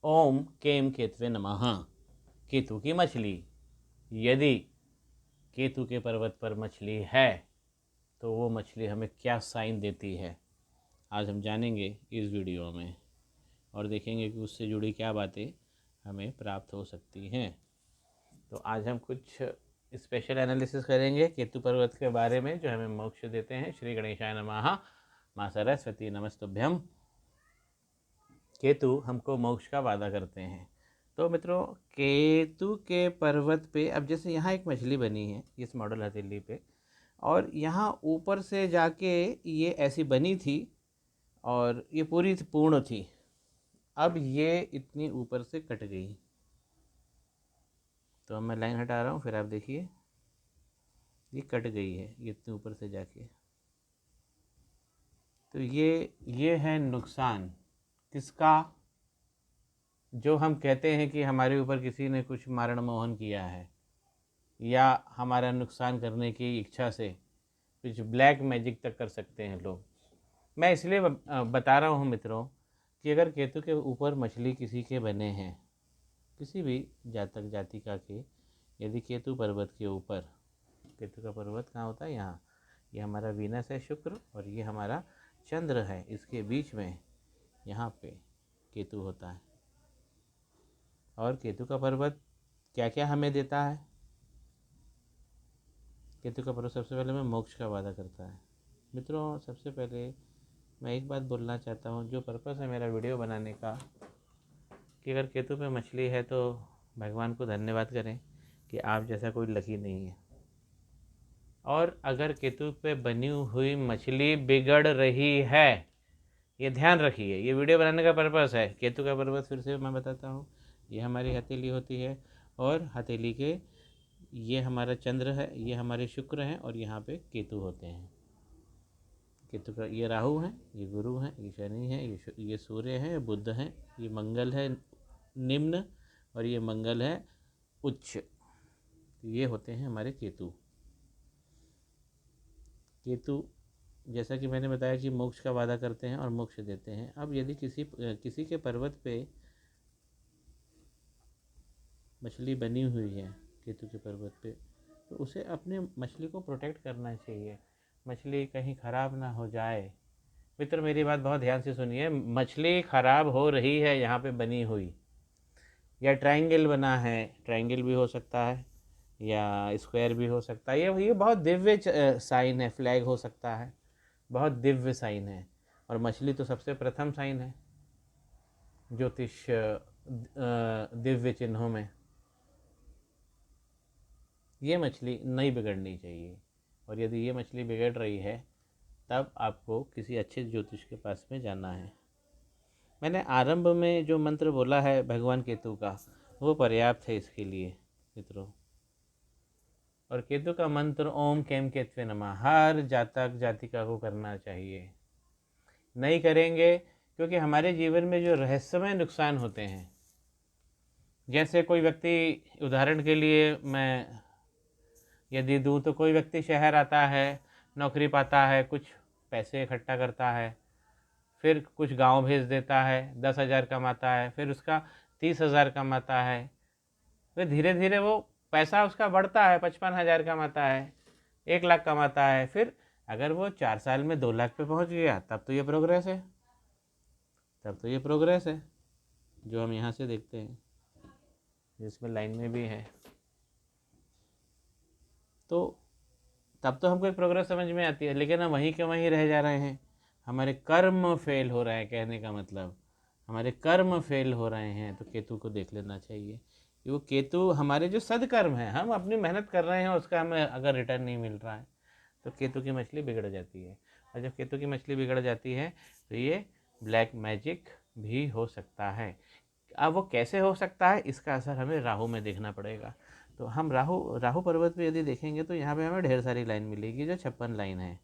ओम केम केतवे नमः। केतु की मछली। यदि केतु के पर्वत पर मछली है तो वो मछली हमें क्या साइन देती है, आज हम जानेंगे इस वीडियो में और देखेंगे कि उससे जुड़ी क्या बातें हमें प्राप्त हो सकती हैं। तो आज हम कुछ स्पेशल एनालिसिस करेंगे केतु पर्वत के बारे में जो हमें मोक्ष देते हैं। श्री गणेशाय नमः। माँ सरस्वती नमस्तुभ्यम। केतु हमको मोक्ष का वादा करते हैं। तो मित्रों, केतु के पर्वत पे अब जैसे यहाँ एक मछली बनी है इस मॉडल हथेली पे, और यहाँ ऊपर से जाके ये ऐसी बनी थी और ये पूरी पूर्ण थी। अब ये इतनी ऊपर से कट गई, तो अब मैं लाइन हटा रहा हूँ, फिर आप देखिए ये कट गई है ये इतने ऊपर से जाके। तो ये है नुकसान किसका? जो हम कहते हैं कि हमारे ऊपर किसी ने कुछ मारण मोहन किया है या हमारा नुकसान करने की इच्छा से कुछ ब्लैक मैजिक तक कर सकते हैं लोग। मैं इसलिए बता रहा हूँ मित्रों कि अगर केतु के ऊपर मछली किसी के बने हैं, किसी भी जातक जातिका के, यदि केतु पर्वत के ऊपर, केतु का पर्वत कहाँ होता है? यहाँ। ये हमारा वीनस है, शुक्र, और ये हमारा चंद्र है। इसके बीच में यहाँ पे केतु होता है। और केतु का पर्वत क्या क्या हमें देता है? केतु का पर्वत सबसे पहले में मोक्ष का वादा करता है। मित्रों, सबसे पहले मैं एक बात बोलना चाहता हूँ, जो पर्पस है मेरा वीडियो बनाने का, कि अगर केतु पे मछली है तो भगवान को धन्यवाद करें कि आप जैसा कोई लकी नहीं है। और अगर केतु पे बनी हुई मछली बिगड़ रही है, ये ध्यान रखिए, ये वीडियो बनाने का पर्पस है। केतु का पर्वत फिर से मैं बताता हूँ, ये हमारी हथेली होती है और हथेली के ये हमारा चंद्र है, ये हमारे शुक्र हैं और यहाँ पे केतु होते हैं। केतु का ये राहु है, ये गुरु है, ये शनि है, ये सूर्य है, ये बुध है, ये मंगल है निम्न, और ये मंगल है उच्च। ये होते हैं हमारे केतु। केतु जैसा कि मैंने बताया कि मोक्ष का वादा करते हैं और मोक्ष देते हैं। अब यदि किसी के पर्वत पे मछली बनी हुई है केतु के पर्वत पे, तो उसे अपने मछली को प्रोटेक्ट करना चाहिए, मछली कहीं ख़राब ना हो जाए। मित्र, मेरी बात बहुत ध्यान से सुनिए। मछली ख़राब हो रही है यहाँ पे बनी हुई, या ट्रायंगल बना है, ट्रायंगल भी हो सकता है या स्क्वायर भी हो सकता है। ये बहुत दिव्य साइन है, फ्लैग हो सकता है, बहुत दिव्य साइन है। और मछली तो सबसे प्रथम साइन है ज्योतिष दिव्य चिन्हों में। ये मछली नहीं बिगड़नी चाहिए, और यदि ये मछली बिगड़ रही है तब आपको किसी अच्छे ज्योतिष के पास में जाना है। मैंने आरंभ में जो मंत्र बोला है भगवान केतु का, वो पर्याप्त है इसके लिए मित्रों। और केतु का मंत्र ओम केम केतवे नमः हर जातक जातिका को करना चाहिए। नहीं करेंगे क्योंकि हमारे जीवन में जो रहस्यमय नुकसान होते हैं, जैसे कोई व्यक्ति, उदाहरण के लिए मैं यदि दूँ तो कोई व्यक्ति शहर आता है, नौकरी पाता है, कुछ पैसे इकट्ठा करता है, फिर कुछ गांव भेज देता है, 10,000 कमाता है, फिर उसका 30,000 कमाता है, फिर धीरे धीरे वो पैसा उसका बढ़ता है, 55,000 कमाता है, 1 लाख कमाता है। फिर अगर वो 4 साल में 2 लाख पे पहुंच गया, तब तो ये प्रोग्रेस है, तब तो ये प्रोग्रेस है जो हम यहाँ से देखते हैं, जिसमें लाइन में भी है। तो तब तो हमको एक प्रोग्रेस समझ में आती है, लेकिन हम वहीं के वहीं रह जा रहे हैं। हमारे कर्म फेल हो रहे हैं, कहने का मतलब हमारे कर्म फेल हो रहे हैं। तो केतु को देख लेना चाहिए कि वो केतु हमारे जो सदकर्म है, हम अपनी मेहनत कर रहे हैं, उसका हमें अगर रिटर्न नहीं मिल रहा है तो केतु की मछली बिगड़ जाती है। और जब केतु की मछली बिगड़ जाती है तो ये ब्लैक मैजिक भी हो सकता है। अब वो कैसे हो सकता है, इसका असर हमें राहु में देखना पड़ेगा। तो हम राहु पर्वत पे यदि देखेंगे तो यहाँ पे हमें ढेर सारी लाइन मिलेगी, जो 56 लाइन है,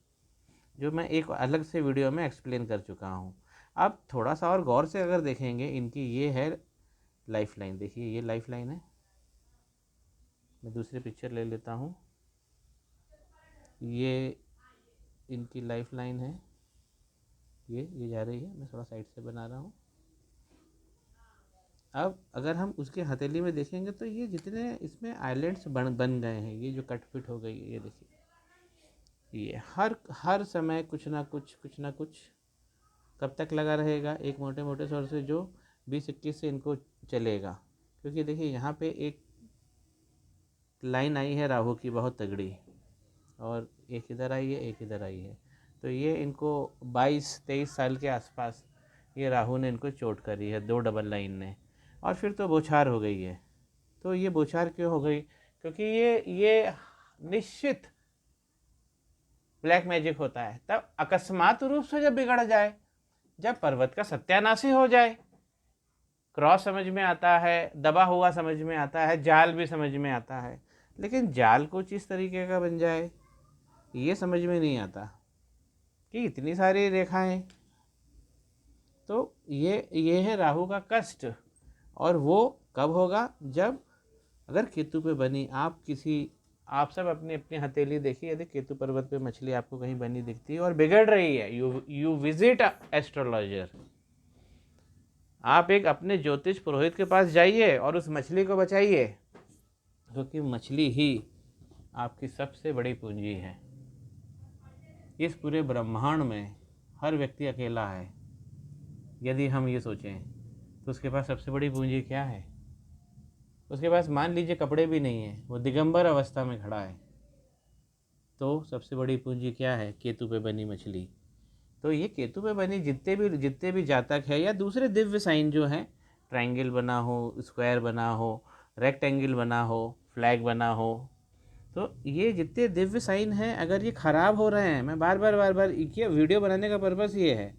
जो मैं एक अलग से वीडियो में एक्सप्लेन कर चुका हूँ। अब थोड़ा सा और गौर से अगर देखेंगे, इनकी ये है लाइफ लाइन, देखिए ये लाइफ लाइन है। मैं दूसरी पिक्चर ले लेता हूँ, ये इनकी लाइफ लाइन है, ये जा रही है, मैं थोड़ा साइड से बना रहा हूँ। अब अगर हम उसके हथेली में देखेंगे तो ये जितने इसमें आइलैंड्स बन बन गए हैं, ये जो कट फिट हो गई है, ये देखिए, ये हर समय कुछ ना कुछ कब तक लगा रहेगा, एक मोटे मोटे तौर से जो 20-21 से इनको चलेगा। क्योंकि देखिए यहाँ पे एक लाइन आई है राहु की बहुत तगड़ी, और एक इधर आई है, एक इधर आई है, तो ये इनको 22-23 साल के आसपास ये राहु ने इनको चोट करी है, 2 डबल लाइन ने, और फिर तो बौछार हो गई है। तो ये बौछार क्यों हो गई? क्योंकि ये निश्चित ब्लैक मैजिक होता है तब अकस्मात रूप से जब बिगड़ जाए, जब पर्वत का सत्यानाशी हो जाए। क्रॉस समझ में आता है, दबा हुआ समझ में आता है, जाल भी समझ में आता है, लेकिन जाल कुछ इस तरीके का बन जाए ये समझ में नहीं आता कि इतनी सारी रेखाएं। तो ये है राहु का कष्ट। और वो कब होगा? जब अगर केतु पे बनी आप सब अपनी अपनी हथेली देखिए, यदि केतु पर्वत पे मछली आपको कहीं बनी दिखती है और बिगड़ रही है, यू विजिट एस्ट्रोलॉजर, आप एक अपने ज्योतिष पुरोहित के पास जाइए और उस मछली को बचाइए, क्योंकि मछली ही आपकी सबसे बड़ी पूंजी है। इस पूरे ब्रह्मांड में हर व्यक्ति अकेला है। यदि हम ये सोचें तो उसके पास सबसे बड़ी पूंजी क्या है? उसके पास मान लीजिए कपड़े भी नहीं है, वो दिगंबर अवस्था में खड़ा है, तो सबसे बड़ी पूंजी क्या है? केतु पे बनी मछली। तो ये केतु पे बनी जितने भी जातक है या दूसरे दिव्य साइन जो हैं, ट्रायंगल बना हो, स्क्वायर बना हो, रेक्टेंगल बना हो, फ्लैग बना हो, तो ये जितने दिव्य साइन हैं अगर ये ख़राब हो रहे हैं, मैं बार बार ये वीडियो बनाने का पर्पस ये है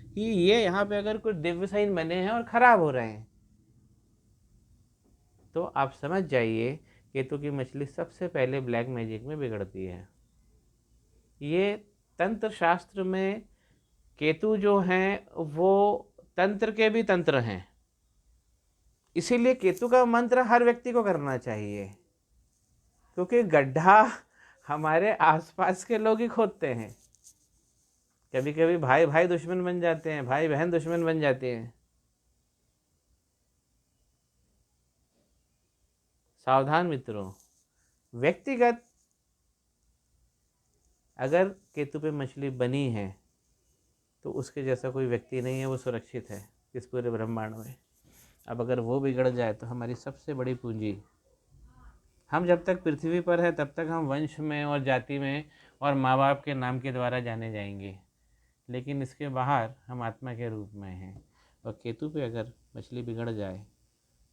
कि ये यहाँ पे अगर कुछ दिव्य साइन बने हैं और ख़राब हो रहे हैं, तो आप समझ जाइए केतु की मछली सबसे पहले ब्लैक मैजिक में बिगड़ती है। ये तंत्र शास्त्र में केतु जो हैं वो तंत्र के भी तंत्र हैं, इसीलिए केतु का मंत्र हर व्यक्ति को करना चाहिए, क्योंकि गड्ढा हमारे आसपास के लोग ही खोदते हैं। कभी कभी भाई भाई दुश्मन बन जाते हैं, भाई बहन दुश्मन बन जाते हैं। सावधान मित्रों, व्यक्तिगत अगर केतु पे मछली बनी है तो उसके जैसा कोई व्यक्ति नहीं है, वो सुरक्षित है इस पूरे ब्रह्मांड में। अब अगर वो बिगड़ जाए तो हमारी सबसे बड़ी पूंजी, हम जब तक पृथ्वी पर है तब तक हम वंश में और जाति में और माँ बाप के नाम के द्वारा जाने जाएंगे, लेकिन इसके बाहर हम आत्मा के रूप में हैं। और केतु पे अगर मछली बिगड़ जाए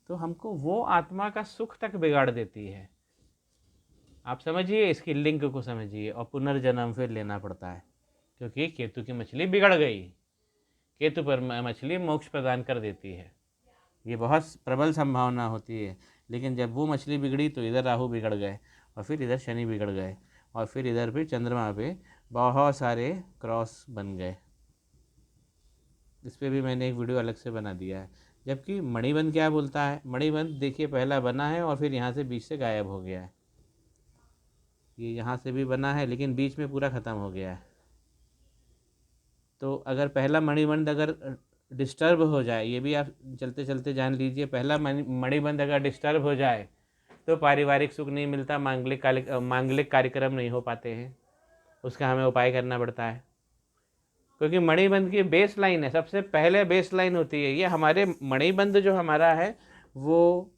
तो हमको वो आत्मा का सुख तक बिगाड़ देती है। आप समझिए, इसकी लिंक को समझिए, और पुनर्जन्म फिर लेना पड़ता है, क्योंकि केतु की मछली बिगड़ गई। केतु पर मछली मोक्ष प्रदान कर देती है, ये बहुत प्रबल संभावना होती है। लेकिन जब वो मछली बिगड़ी तो इधर राहु बिगड़ गए, और फिर इधर शनि बिगड़ गए, और फिर इधर भी चंद्रमा पे बहुत सारे क्रॉस बन गए। इस पर भी मैंने एक वीडियो अलग से बना दिया है। जबकि मणिबंध क्या बोलता है? मणिबंध देखिए पहला बना है और फिर यहाँ से बीच से गायब हो गया है। ये यहाँ से भी बना है लेकिन बीच में पूरा ख़त्म हो गया है। तो अगर पहला मणिबंध अगर डिस्टर्ब हो जाए, ये भी आप चलते चलते जान लीजिए, पहला मणिबंध अगर डिस्टर्ब हो जाए तो पारिवारिक सुख नहीं मिलता, मांगलिक कार्यक्रम नहीं हो पाते हैं, उसका हमें उपाय करना पड़ता है। क्योंकि मणिबंध की बेस लाइन है, सबसे पहले बेस लाइन होती है ये। हमारे मणिबंध जो हमारा है वो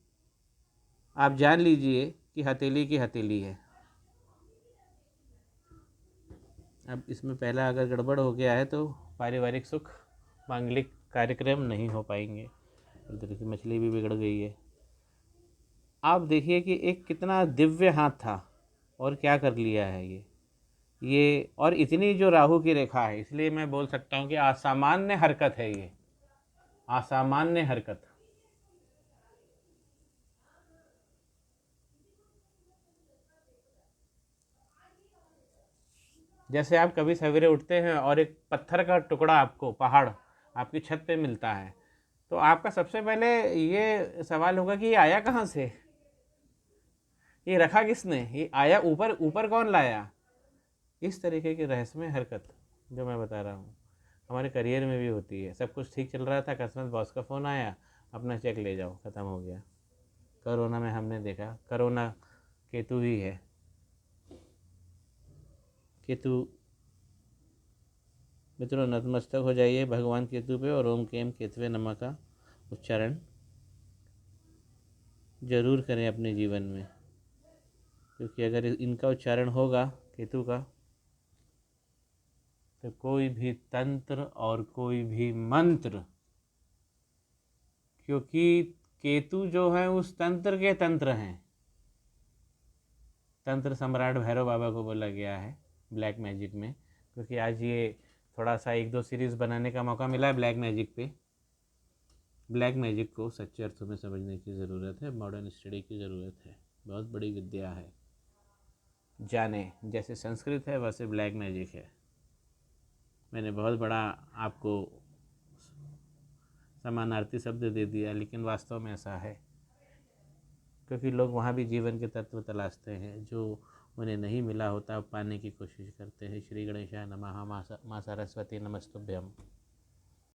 आप जान लीजिए कि हथेली की हथेली है। अब इसमें पहला अगर गड़बड़ हो गया है तो पारिवारिक सुख, मांगलिक कार्यक्रम नहीं हो पाएंगे। इधर की मछली भी बिगड़ गई है। आप देखिए कि एक कितना दिव्य हाथ था और क्या कर लिया है ये। और इतनी जो राहु की रेखा है, इसलिए मैं बोल सकता हूँ कि असामान्य हरकत है ये, असामान्य हरकत। जैसे आप कभी सवेरे उठते हैं और एक पत्थर का टुकड़ा आपको, पहाड़ आपकी छत पे मिलता है, तो आपका सबसे पहले ये सवाल होगा कि ये आया कहाँ से, ये रखा किसने, ये आया ऊपर ऊपर कौन लाया। इस तरीके की रहस्यमय हरकत जो मैं बता रहा हूँ हमारे करियर में भी होती है। सब कुछ ठीक चल रहा था, अकस्मात बॉस का फ़ोन आया अपना चेक ले जाओ, ख़त्म हो गया। कोरोना में हमने देखा, कोरोना केतु ही है। केतु मित्रों, नतमस्तक हो जाइए भगवान केतु पे और ओम केम केतवे नमः का उच्चारण जरूर करें अपने जीवन में, क्योंकि अगर इनका उच्चारण होगा केतु का, तो कोई भी तंत्र और कोई भी मंत्र, क्योंकि केतु जो है उस तंत्र के तंत्र हैं। तंत्र सम्राट भैरव बाबा को बोला गया है ब्लैक मैजिक में, क्योंकि आज ये थोड़ा सा 1-2 सीरीज़ बनाने का मौका मिला है ब्लैक मैजिक पे। ब्लैक मैजिक को सच्चे अर्थों में समझने की ज़रूरत है, मॉडर्न स्टडी की ज़रूरत है। बहुत बड़ी विद्या है, जाने जैसे संस्कृत है वैसे ब्लैक मैजिक है। मैंने बहुत बड़ा आपको समानार्थी शब्द दे दिया, लेकिन वास्तव में ऐसा है, क्योंकि लोग वहाँ भी जीवन के तत्व तलाशते हैं, जो उन्हें नहीं मिला होता पाने की कोशिश करते हैं। श्री गणेशाय नमः। माँ सरस्वती नमस्तुभ्यम।